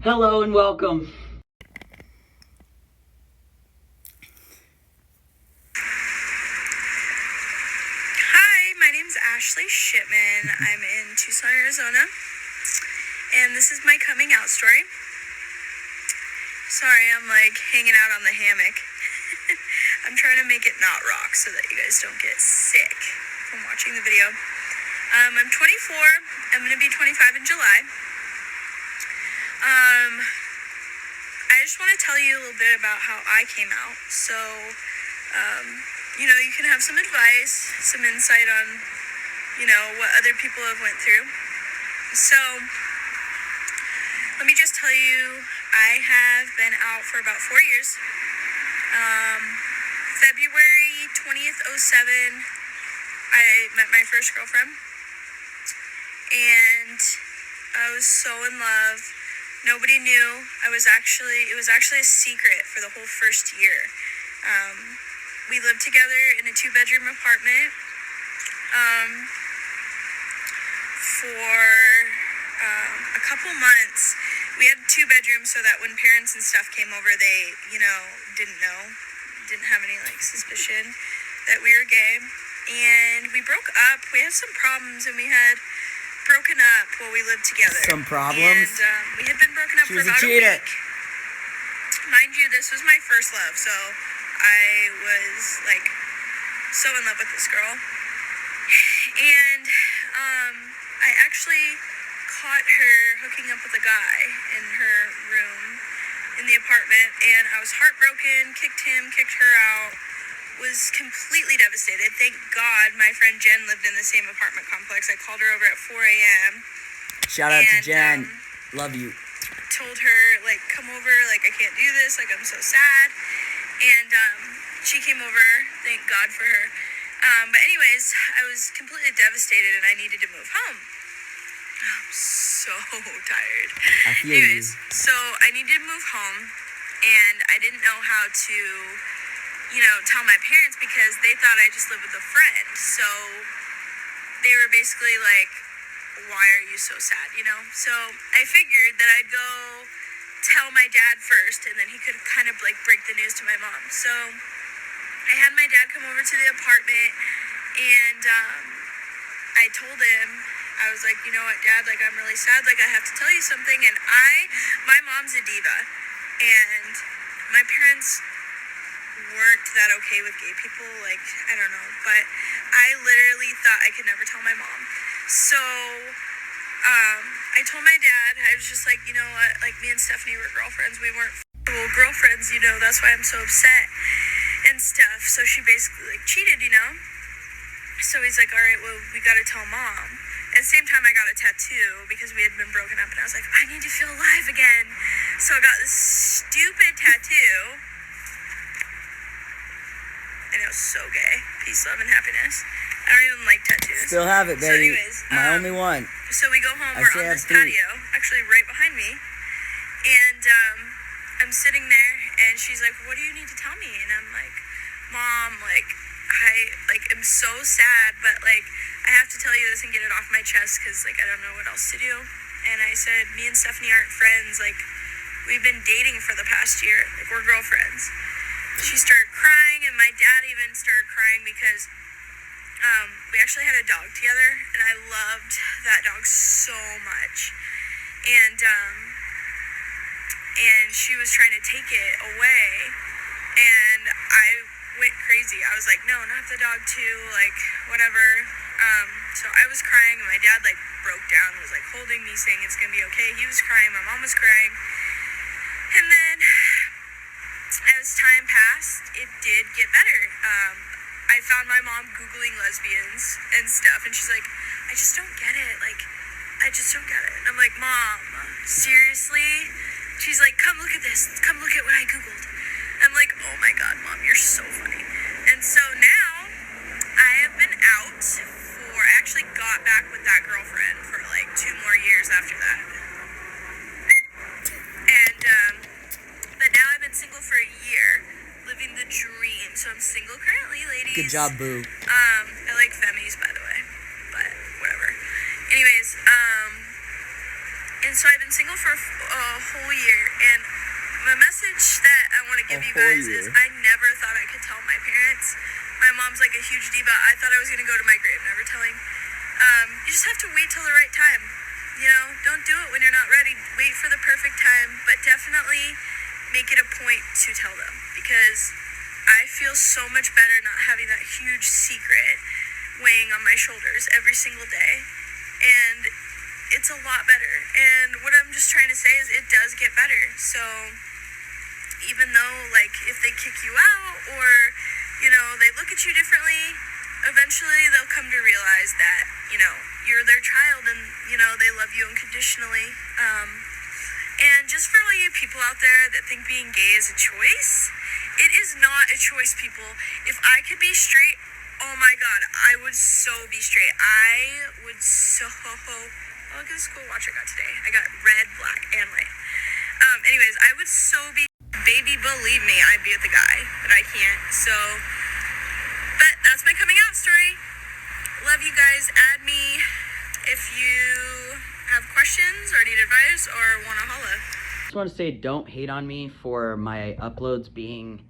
Hello and welcome. Hi, my name's Ashley Shipman. I'm in Tucson, Arizona, and this is my coming out story. Sorry, I'm like hanging out on the hammock. I'm trying to make it not rock so that you guys don't get sick from watching the video. I'm 24. I'm going to be 25 in July. I just want to tell you a little bit about how I came out. So, you can have some advice, some insight on, what other people have went through. So, let me just tell you, I have been out for about 4 years. February 20th, 07, I met my first girlfriend. And I was so in love. Nobody knew. It was actually a secret for the whole first year. We lived together in a 2-bedroom apartment for a couple months. We had 2 bedrooms so that when parents and stuff came over, they, didn't have any suspicion that we were gay. And we broke up. We had some problems, and we had broken up while we lived together. Some problems? And we had been broken up for about a week. Mind you, this was my first love, so I was so in love with this girl. And I actually caught her hooking up with a guy in her room in the apartment, and I was heartbroken, kicked her out, was completely devastated. Thank God my friend Jen lived in the same apartment complex. I called her over at 4 a.m. Shout out to Jen. Love you. Told her, come over, I can't do this, I'm so sad. And she came over, thank God for her. But anyways, I was completely devastated and I needed to move home. I'm so tired. I feel anyways, you. So I needed to move home, and I didn't know how to tell my parents because they thought I just lived with a friend. So they were basically like, why are you so sad, So I figured that I'd go tell my dad first, and then he could kind of break the news to my mom. So I had my dad come over to the apartment, and I told him, I was like, you know what, Dad, I'm really sad, I have to tell you something. And my mom's a diva, and my parents weren't that okay with gay people, I don't know, but I literally thought I could never tell my mom. So, I told my dad, I was just like, you know what, me and Stephanie were girlfriends, we weren't girlfriends, that's why I'm so upset and stuff. So she basically cheated, So he's like, all right, well, we gotta tell Mom. At the same time, I got a tattoo because we had been broken up, and I was like, I need to feel alive again. So I got this stupid tattoo. And it was so gay. Peace, love, and happiness. I don't even like tattoos. Still have it, baby. So anyways, my only one. So we go home. We're on this patio, actually right behind me. And I'm sitting there, and she's like, what do you need to tell me? And I'm like, Mom, I am so sad, but I have to tell you this and get it off my chest because I don't know what else to do. And I said, me and Stephanie aren't friends. We've been dating for the past year. We're girlfriends. She started crying, and my dad even started crying because we actually had a dog together, and I loved that dog so much. And she was trying to take it away, and I went crazy. I was like, no, not the dog too, whatever. So I was crying, and my dad broke down, was holding me, saying it's gonna be okay. He was crying, my mom was crying. And then as time passed, it did get better. I found my mom Googling lesbians and stuff, and she's like, I just don't get it. I just don't get it. And I'm like, Mom, seriously? She's like, come look at this. Come look at what I Googled. I'm like, oh my God, Mom, you're so funny. And so now I have been out I actually got back with that girlfriend for 2 more years after that. And, but now I've been single for a year, living the dream. So I'm single currently, ladies. Good job, boo. I like femmies, by the way, but whatever. Anyways, And so I've been single for a whole year, and the message that I want to give you guys is I never thought I could tell my parents. My mom's like a huge diva. I thought I was going to go to my grave never telling. You just have to wait till the right time. You know, don't do it when you're not ready. Wait for the perfect time, but definitely make it a point to tell them, because I feel so much better not having that huge secret weighing on my shoulders every single day. And it's a lot better. And what I'm just trying to say is it does get better. So even though, like, if they kick you out or, you know, they look at you differently, eventually they'll come to realize that, you know, you're their child and, you know, they love you unconditionally. And just for all you people out there that think being gay is a choice, it is not a choice, people. If I could be straight, oh my God, I would so be straight. I would so... Oh, look at this cool watch I got today. I got red, black, and white. Anyways, I would so be... Baby, believe me, I'd be with a guy, but I can't, so... But that's my coming out story. Love you guys. Add me if you have questions or need advice or want to holla. I just want to say, don't hate on me for my uploads being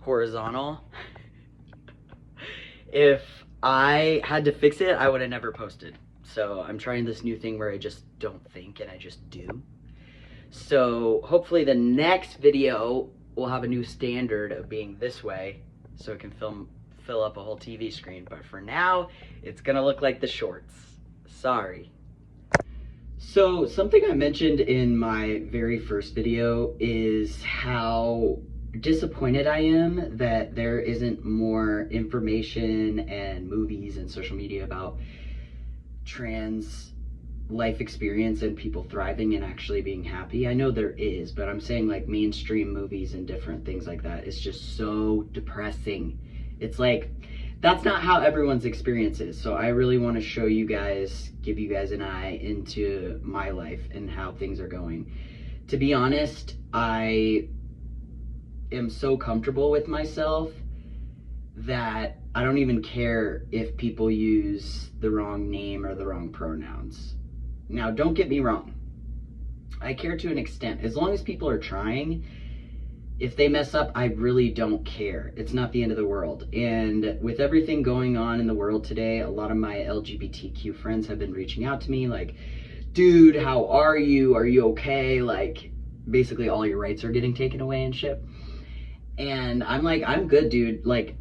horizontal. If I had to fix it, I would have never posted. So I'm trying this new thing where I just don't think and I just do. So hopefully the next video will have a new standard of being this way, so it can fill up a whole TV screen. But for now, it's gonna look like the shorts. Sorry. So something I mentioned in my very first video is how disappointed I am that there isn't more information and movies and social media about trans life experience and people thriving and actually being happy. I know there is, but I'm saying like mainstream movies and different things like that. It's just so depressing. It's like, that's not how everyone's experience is. So I really want to show you guys, give you guys an eye into my life and how things are going. To be honest, I am so comfortable with myself that I don't even care if people use the wrong name or the wrong pronouns. Now, don't get me wrong. I care to an extent. As long as people are trying, if they mess up, I really don't care. It's not the end of the world. And with everything going on in the world today, a lot of my LGBTQ friends have been reaching out to me like, dude, how are you? Are you okay? Like, basically all your rights are getting taken away and shit. And I'm like, I'm good, dude. Like,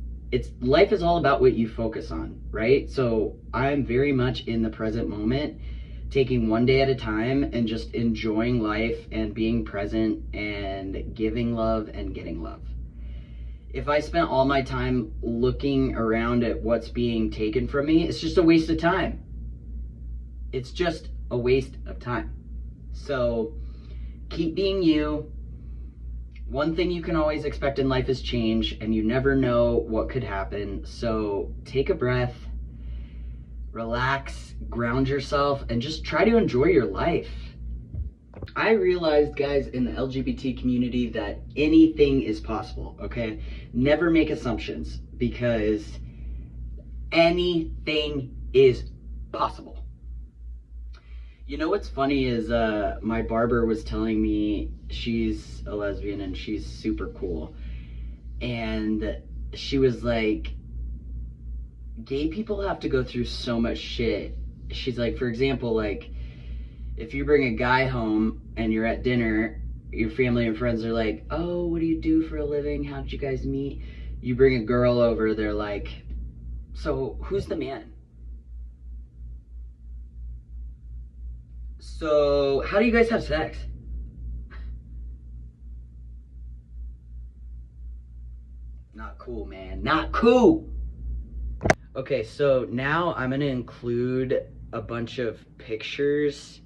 life is all about what you focus on, right? So I'm very much in the present moment, taking one day at a time and just enjoying life and being present and giving love and getting love. If I spent all my time looking around at what's being taken from me, it's just a waste of time. It's just a waste of time. So keep being you. One thing you can always expect in life is change, and you never know what could happen. So take a breath, relax, ground yourself, and just try to enjoy your life. I realized, guys, in the LGBT community that anything is possible, okay? Never make assumptions, because anything is possible. You know what's funny is my barber was telling me she's a lesbian and she's super cool. And she was like, gay people have to go through so much shit. She's like, for example, like, if you bring a guy home and you're at dinner, your family and friends are like, oh, what do you do for a living? How did you guys meet? You bring a girl over, they're like, so who's the man? So how do you guys have sex? Not cool, man. Not cool. Okay, so now I'm gonna include a bunch of pictures.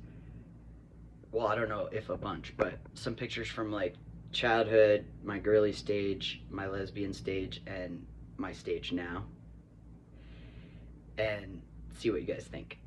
Well, I don't know if a bunch, but some pictures from like childhood, my girly stage, my lesbian stage, and my stage now. And see what you guys think.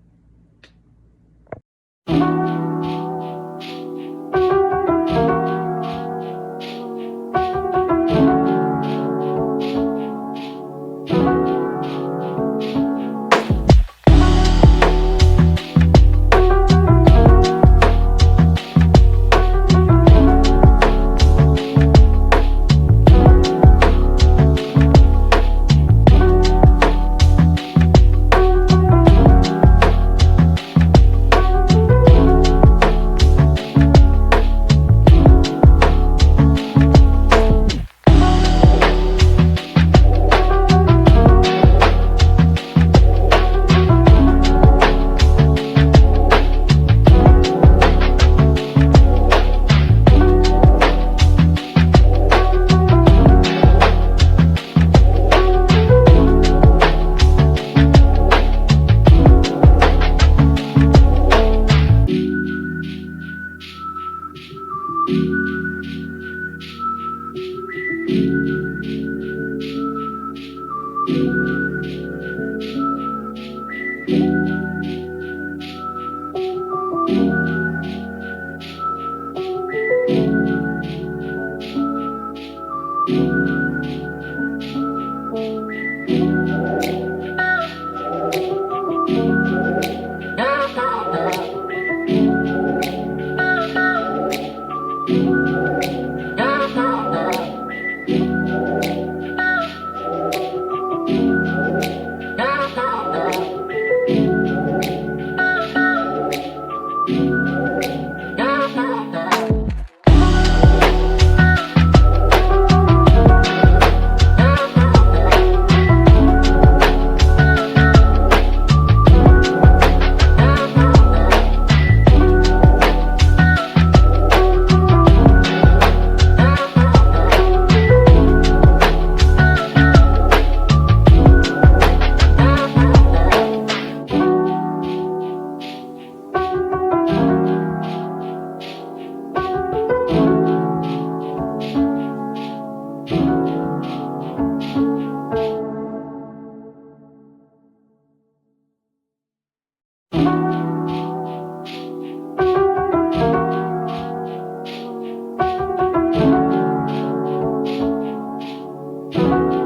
Bye.